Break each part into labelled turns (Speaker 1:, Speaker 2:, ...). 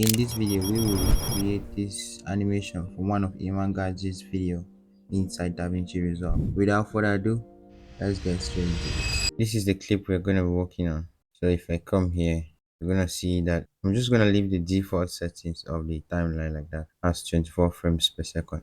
Speaker 1: In this video, we will recreate this animation from one of Iman Gadzhi's video inside Davinci Resolve. Without further ado, let's get straight into this. This is the clip we're going to be working on. So if I come here, you're going to see that I'm just going to leave the default settings of the timeline like that as 24 frames per second.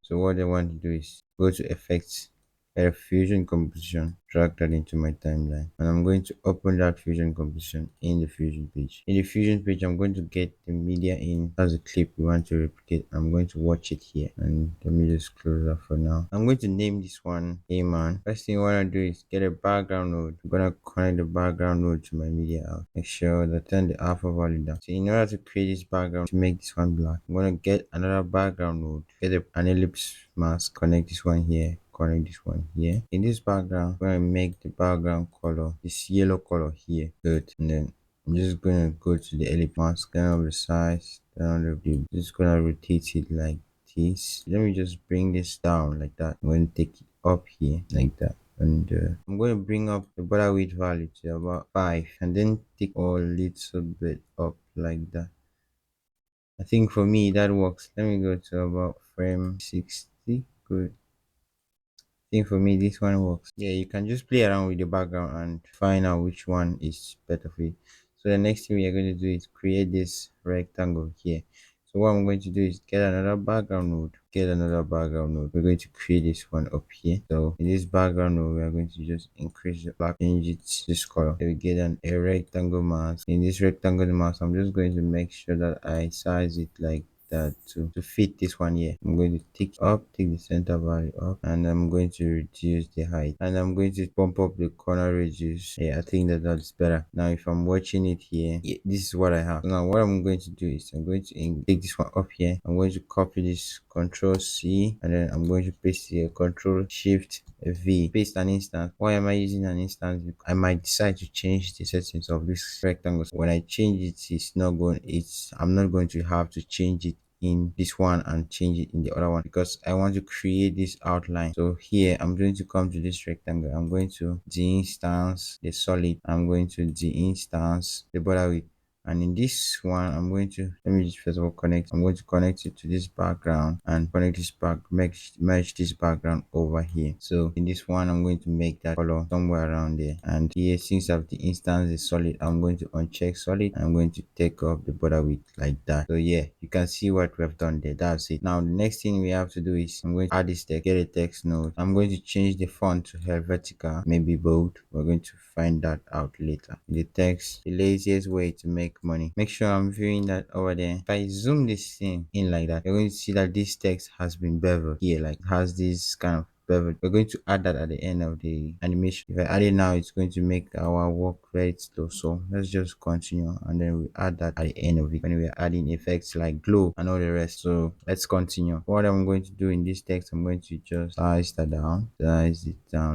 Speaker 1: So what I want to do is go to effects, add fusion composition, drag that into my timeline, and I'm going to open that fusion composition in the fusion page. In the fusion page, I'm going to get the media in as a clip we want to replicate. I'm going to watch it here, and let me just close that for now. I'm going to name this one Aman. First thing I want to do is get a background node. I'm going to connect the background node to my media out. Make sure that turn the alpha value down. So in order to create this background, to make this one black, I'm going to get another background node, get an ellipse mask, connect this one here, connect this one here. In this background, I'm going to make the background color this yellow color here. Good. And then I'm just going to go to the ellipse mask, turn on the size, turn on the view. Just going to rotate it like this. Let me just bring this down like that. I'm going to take it up here like that. And I'm going to bring up the border width value to about 5 and then take a little bit up like that. I think for me that works. Let me go to about frame 60. Good. I think for me this one works. Yeah, you can just play around with the background and find out which one is better for you. So the next thing we are going to do is create this rectangle here. So what I'm going to do is get another background node. We're going to create this one up here. So in this background node, we are going to just increase the black, change it to this color. So we get a rectangle mask. In this rectangle mask, I'm just going to make sure that I size it like that to fit this one here. I'm going to take the center value up, and I'm going to reduce the height, and I'm going to bump up the corner radius. Yeah, I think that's better. Now if I'm watching it here, yeah, this is what I have. So now what I'm going to do is I'm going to take this one up here. I'm going to copy this, Control C, and then I'm going to paste here, Control Shift V, paste an instance. Why am I using an instance? Because I might decide to change the settings of this rectangle. When I change it, I'm not going to have to change it in this one and change it in the other one, because I want to create this outline. So here I'm going to come to this rectangle. I'm going to de-instance the solid. I'm going to de-instance the border width. And in this one, let me just first of all I'm going to connect it to this background and connect this merge this background over here. So in this one, I'm going to make that color somewhere around there. And here, since I've the instance is solid, I'm going to uncheck solid. I'm going to take off the border width like that. So yeah, you can see what we've done there. That's it. Now the next thing we have to do is I'm going to add this text, get a text node. I'm going to change the font to Helvetica, maybe bold. We're going to find that out later. The text, the laziest way to make money. Make sure I'm viewing that over there. If I zoom this thing in like that, you're going to see that this text has been beveled here, like it has this kind of bevel. We're going to add that at the end of the animation. If I add it now, it's going to make our work very slow. So let's just continue, and then we add that at the end of it when we're adding effects like glow and all the rest. So let's continue. What I'm going to do in this text, I'm going to just size it down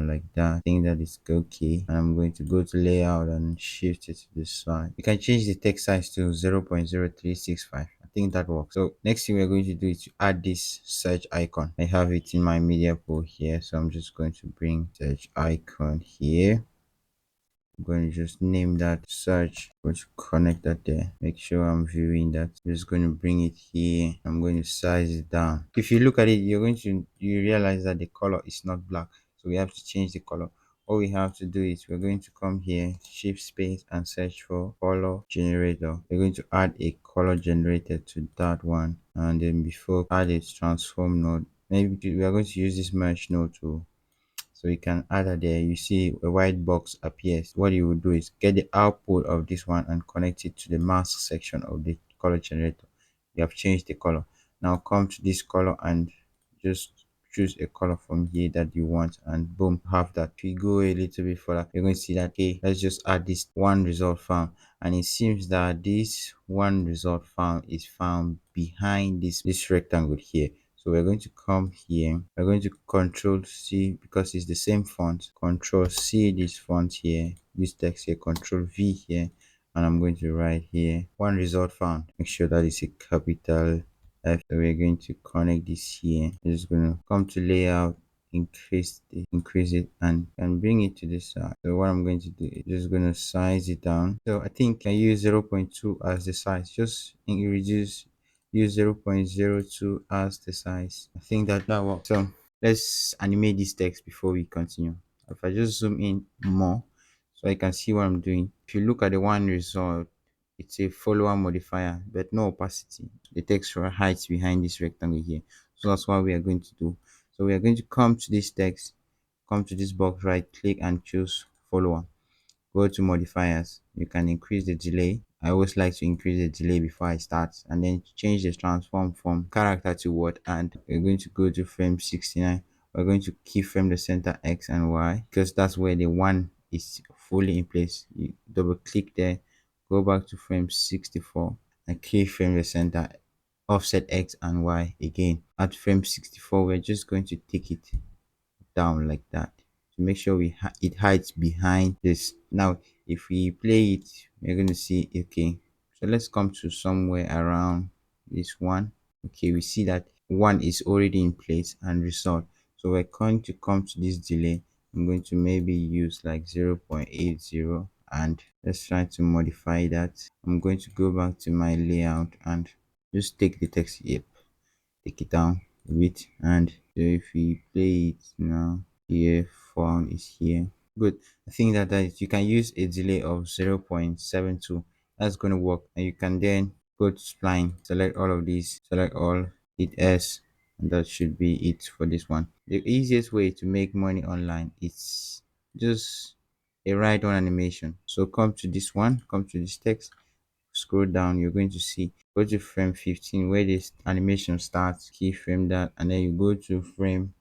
Speaker 1: like that. I think that is okay, and I'm going to go to layout and shift it to this side. You can change the text size to 0.0365. I think that works. So next thing we're going to do is to add this search icon. I have it in my media pool here, so I'm just going to bring search icon here. I'm going to just name that search. I'm going to connect that there. Make sure I'm viewing that. I'm just going to bring it here. I'm going to size it down. If you look at it, you realize that the color is not black. So we have to change the color. All we have to do is we're going to come here, shift space, and search for color generator. We're going to add a color generator to that one, and then before add a transform node. Maybe we are going to use this merge node to, so you can add that there. You see a white box appears. What you will do is get the output of this one and connect it to the mask section of the color generator. You have changed the color. Now come to this color and just choose a color from here that you want, and boom, have that. If you go a little bit further, you're going to see that, okay, let's just add this one result found, and it seems that this one result found is found behind this rectangle here. So we're going to come here, we're going to Control C, because it's the same font, Control C this font here, this text here, Control V here, and I'm going to write here one result found. Make sure that it's a capital F. So we're going to connect this here. I'm just going to come to layout, increase it and bring it to this side. So what I'm going to do is just going to size it down. So I think I use 0.2 as the size. Just reduce, use 0.02 as the size. I think that works. So let's animate this text before we continue. If I just zoom in more so I can see what I'm doing. If you look at the one result, it's a follower modifier but no opacity. The text hides behind this rectangle here. So that's what we are going to do. So we are going to come to this text, come to this box, right click and choose follower. Go to modifiers. You can increase the delay. I always like to increase the delay before I start, and then change the transform from character to word. And we're going to go to frame 69. We're going to keyframe the center X and Y because that's where the one is fully in place. You double click there, go back to frame 64 and keyframe the center, offset X and Y again. At frame 64, we're just going to take it down like that to make sure it hides behind this. Now if we play it, we're going to see, okay, so let's come to somewhere around this one. Okay, we see that one is already in place and result. So we're going to come to this delay. I'm going to maybe use like 0.80 and let's try to modify that. I'm going to go back to my layout and just take the text here, take it down a bit. And so if we play it now, here font is here. Good. I think that you can use a delay of 0.72. That's going to work. And you can then go to spline, select all of these, select all, hit S, and that should be it for this one. The easiest way to make money online is just a write on animation. So come to this one, come to this text, scroll down, you're going to see, go to frame 15 where this animation starts, keyframe that, and then you go to frame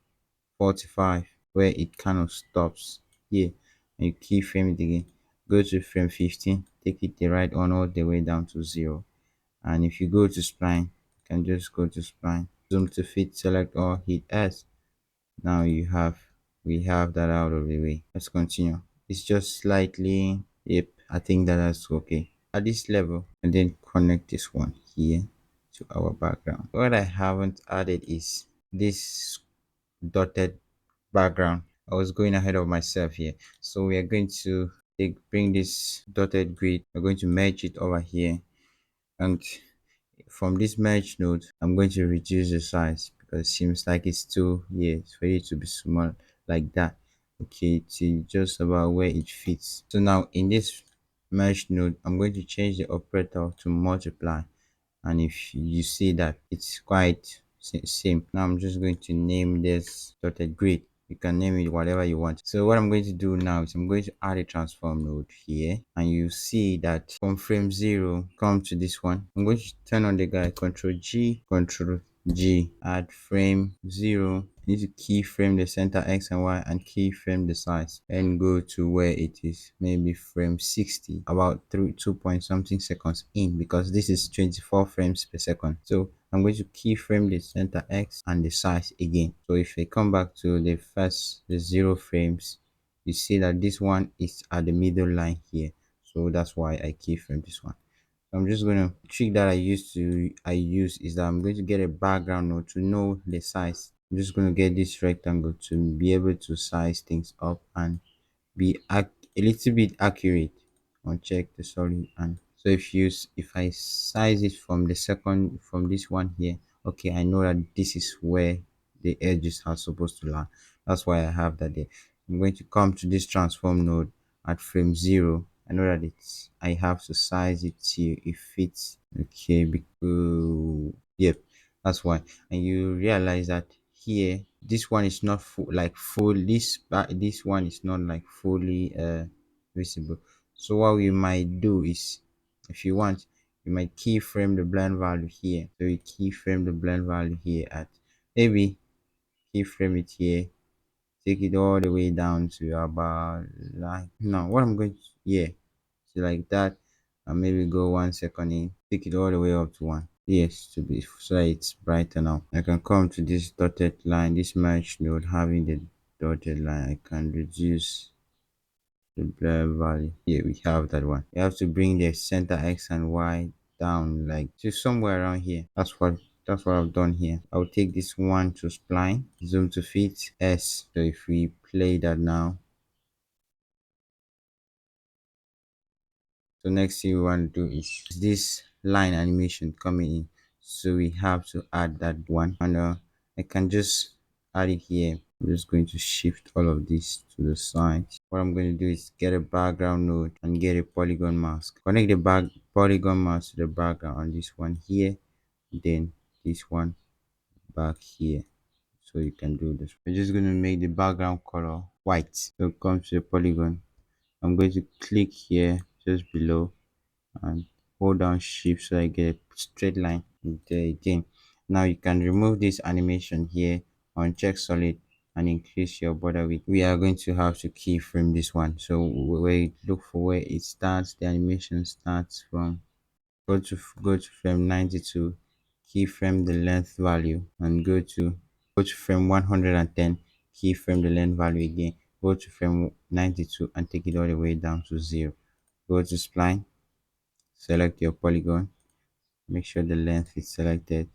Speaker 1: 45 where it kind of stops here, and you keyframe it again. Go to frame 15, take it the right on all the way down to 0. And if you go to spline, you can just go to spline, zoom to fit, select all, hit S. Now we have that out of the way. Let's continue. It's just slightly, yep, I think that's okay at this level. And then connect this one here to our background. What I haven't added is this dotted background. I was going ahead of myself here. So we are going to bring this dotted grid, we're going to merge it over here, and from this merge node I'm going to reduce the size because it seems like it's too, yeah, it's for it to be small like that. Okay, to just about where it fits. So now in this merge node I'm going to change the operator to multiply, and if you see that it's quite same. Now I'm just going to name this dotted grid. You can name it whatever you want. So what I'm going to do now is I'm going to add a transform node here, and you see that from frame 0 come to this one. I'm going to turn on the guy, Control G, add frame 0. You need to keyframe the center X and Y and keyframe the size and go to where it is, maybe frame 60, about 2 point something seconds in, because this is 24 frames per second. So I'm going to keyframe the center X and the size again. So if I come back to the 0 frames, you see that this one is at the middle line here. So that's why I keyframe this one. I'm just going to trick that I use is that I'm going to get a background node to know the size. I'm just going to get this rectangle to be able to size things up and be a little bit accurate. Uncheck the solid, and so if I size it from from this one here, okay, I know that this is where the edges are supposed to lie. That's why I have that there. I'm going to come to this transform node at frame 0. I know that I have to size it till it fits. Okay, because yep, that's why. And you realize that here this one is not full, this one is not like fully visible. So what we might do is, if you want, you might keyframe the blend value here. So you keyframe the blend value here at, maybe keyframe it here, take it all the way down to about, like, now what I'm going to, yeah, so like that, and maybe go 1 second in, take it all the way up to 1. Yes, to be so that it's brighter. Now I can come to this dotted line, this merge node having the dotted line. I can reduce the blur value. Here we have that one. You have to bring the center X and Y down like to somewhere around here. That's what that's what I've done here. I'll take this one to spline, zoom to fit, S. So if we play that now, so next thing we want to do is this line animation coming in. So we have to add that one, and I can just add it here. I'm just going to shift all of this to the side. What I'm going to do is get a background node and get a polygon mask. Connect the back polygon mask to the background on this one here, then this one back here. So you can do this. We're just going to make the background color white. So come to the polygon. I'm going to click here just below and hold down shift so I get a straight line there again. Now you can remove this animation here, uncheck solid and increase your border width. We are going to have to keyframe this one. So we look for where it starts. The animation starts from, go to frame 92, keyframe the length value, and go to frame 110, keyframe the length value again, go to frame 92 and take it all the way down to 0. Go to spline, select your polygon, make sure the length is selected,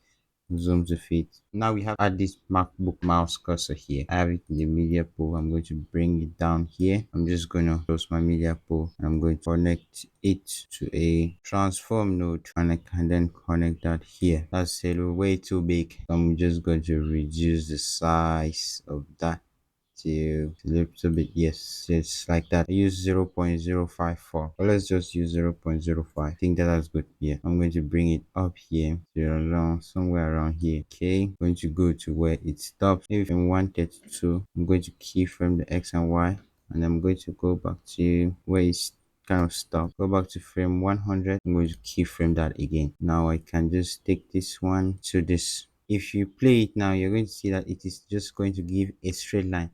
Speaker 1: zoom to fit. Now we have to add this MacBook mouse cursor here. I have it in the media pool. I'm going to bring it down here. I'm just going to close my media pool and I'm going to connect it to a transform node, and I can then connect that here. That's a little way too big. I'm just going to reduce the size of that to a little bit. Yes, it's like that. I use 0.054, but let's just use 0.05. I think that's good. Yeah, I'm going to bring it up here to around somewhere around here. Okay, going to go to where it stops. If I'm 132, I'm going to keyframe the X and Y, and I'm going to go back to where it's kind of stop. Go back to frame 100. I'm going to keyframe that again. Now I can just take this one to this. If you play it now, you're going to see that it is just going to give a straight line,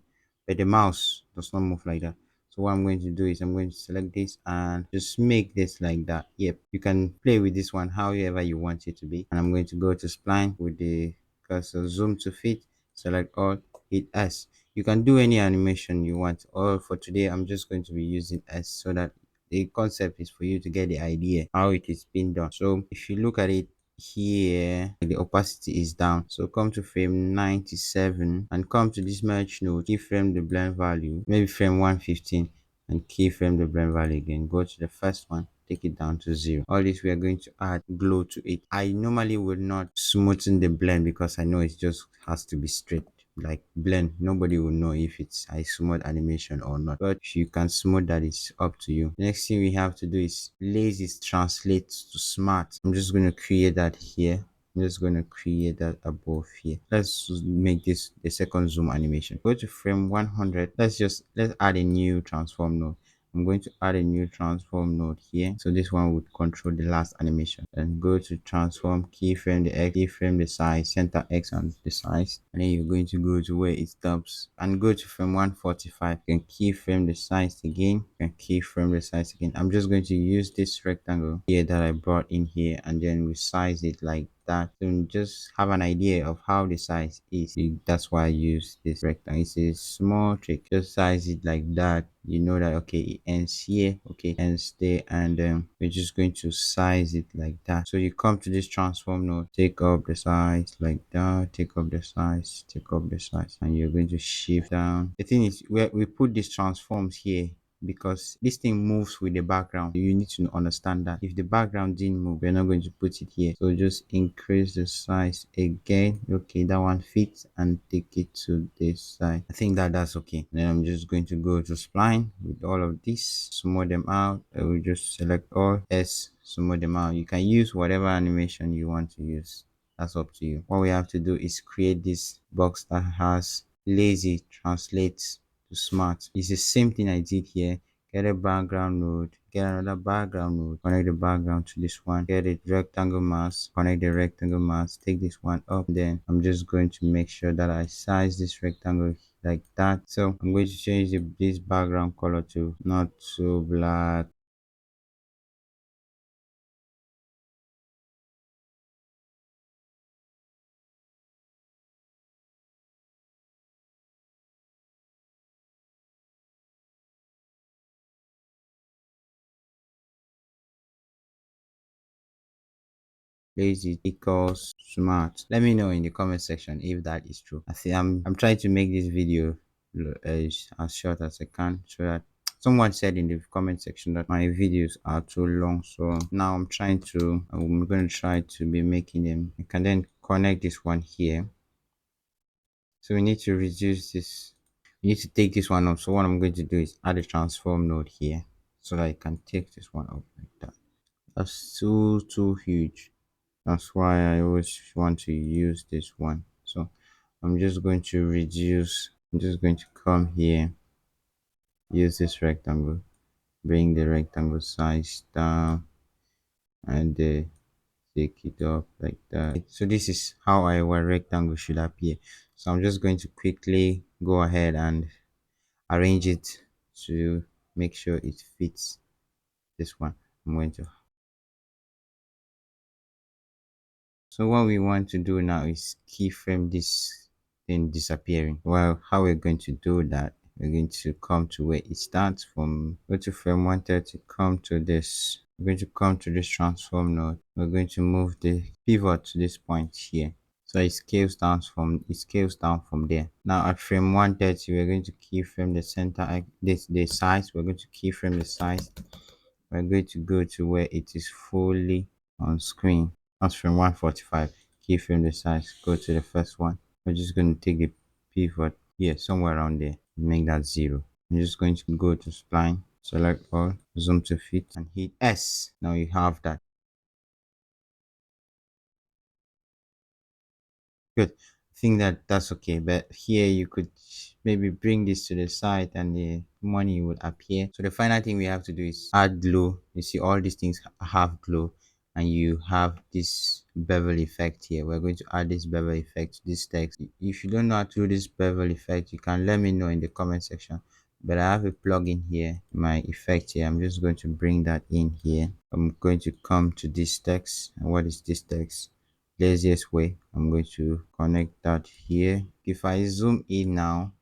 Speaker 1: but the mouse does not move like that. So what I'm going to do is I'm going to select this and just make this like that. Yep, you can play with this one however you want it to be. And I'm going to go to spline with the cursor, zoom to fit, select all, hit S. You can do any animation you want. Or for today, I'm just going to be using S so that the concept is for you to get the idea how it is being done. So if you look at it here, the opacity is down. So come to frame 97 and come to this merge node, keyframe the blend value, maybe frame 115, and keyframe the blend value again. Go to the first one, take it down to 0. All this we are going to add glow to it. I normally would not smoothen the blend because I know it just has to be straight like blend. Nobody will know if it's a smooth animation or not, but if you can smooth that, it's up to you. Next thing we have to do is lazy translate to smart. I'm just going to create that here. I'm just going to create that above here. Let's make this the second zoom animation. Go to frame 100. Let's add a new transform node. I'm going to add a new transform node here. So this one would control the last animation. And go to transform, keyframe the X, keyframe the size, center X on the size. And then you're going to go to where it stops and go to frame 145. You can keyframe the size again. You can keyframe the size again. I'm just going to use this rectangle here that I brought in here, and then we size it like that to just have an idea of how the size is. That's why I use this rectangle. It's a small trick. Just size it like that. You know that okay, it ends here, okay, ends there, and we're just going to size it like that. So you come to this transform node, take up the size like that, take up the size, take up the size, and you're going to shift down. The thing is, we put these transforms here because this thing moves with the background. You need to understand that if the background didn't move, we're not going to put it here. So just increase the size again. Okay, that one fits, and take it to this side. I think that's okay. Then I'm just going to go to spline with all of this, smooth them out. I will just select all S, smooth them out. You can use whatever animation you want to use. That's up to you. What we have to do is create this box that has lazy translates to smart. It's the same thing I did here. Get a background node, get another background node, connect the background to this one, get a rectangle mask, connect the rectangle mask, take this one up. Then I'm just going to make sure that I size this rectangle like that. So I'm going to change this background color to not so black. place it equals smart. Let me know in the comment section if that is true. I think I'm trying to make this video as short as I can, so that someone said in the comment section that my videos are too long. So now I'm going to try to be making them. I can then connect this one here. So we need to reduce this. We need to take this one off. So what I'm going to do is add a transform node here, so that I can take this one up like that. That's too huge. That's why I always want to use this one. So I'm just going to reduce. I'm just going to come here, use this rectangle, bring the rectangle size down, and take it up like that. So this is how our rectangle should appear. So I'm just going to quickly go ahead and arrange it to make sure it fits this one. I'm going to. So what we want to do now is keyframe this thing disappearing. Well, how we're going to do that, we're going to come to where it starts from. Go to frame 130, come to this. We're going to come to this transform node. We're going to move the pivot to this point here. So it scales down from there. Now at frame 130, we're going to keyframe the center, the size. We're going to keyframe the size. We're going to go to where it is fully on screen. That's from 145. Keyframe the size. Go to the first one. We're just going to take the pivot here, somewhere around there. Make that 0. I'm just going to go to spline, select all, zoom to fit, and hit S. Now you have that. Good. I think that's okay. But here you could maybe bring this to the side and the money would appear. So the final thing we have to do is add glow. You see all these things have glow, and you have this bevel effect here. We're going to add this bevel effect to this text. If you don't know how to do this bevel effect, you can let me know in the comment section. But I have a plugin here, my effect here. I'm just going to bring that in here. I'm going to come to this text. And what is this text? Laziest way. I'm going to connect that here. If I zoom in now,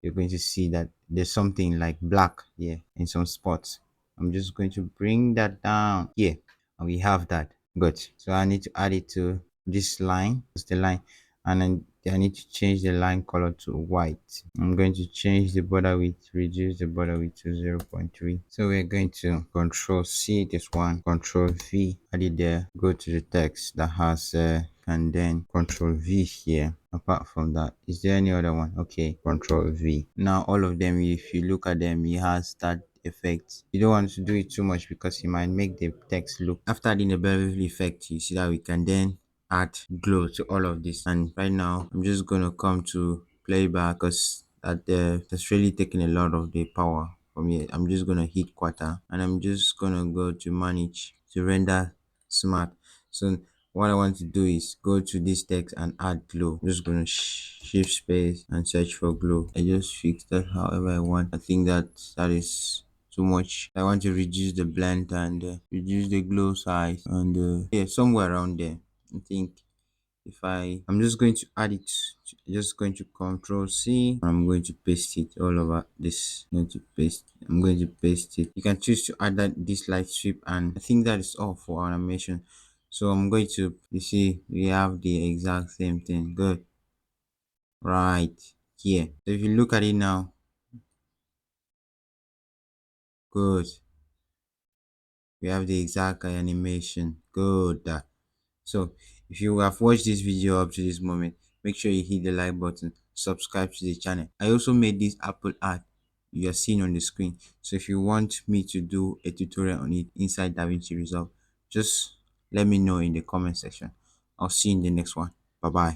Speaker 1: you're going to see that there's something like black here in some spots. I'm just going to bring that down here, and we have that. Good. So I need to add it to this line. It's the line, and then I need to change the line color to white. I'm going to change the border width, reduce the border width to 0.3. So we're going to control C this one, control V, add it there, go to the text that has and then control V here. Apart from that, is there any other one? Okay, control V. Now all of them, if you look at them, it has that effect. You don't want to do it too much because it might make the text look. After adding the bevel effect, you see that we can then add glow to all of this. And right now I'm just gonna come to playback because that's really taking a lot of the power from here. I'm just gonna hit quarter, and I'm just gonna go to manage to render smart. So what I want to do is go to this text and add glow. I'm just gonna shift space and search for glow. I just fix that however I want. I think that is too much. I want to reduce the blend and reduce the glow size, and yeah, somewhere around there. I think if I'm just going to add it, just going to control C. I'm going to paste it all over this. I'm going to paste it. You can choose to add this light sweep, and I think that is all for our animation. So I'm going to, you see, we have the exact same thing. Good. Right here. So if you look at it now, good. We have the exact animation. Good. So if you have watched this video up to this moment, make sure you hit the like button, subscribe to the channel. I also made this Apple art you are seeing on the screen. So if you want me to do a tutorial on it inside Davinci Resolve, just let me know in the comment section. I'll see you in the next one. Bye bye.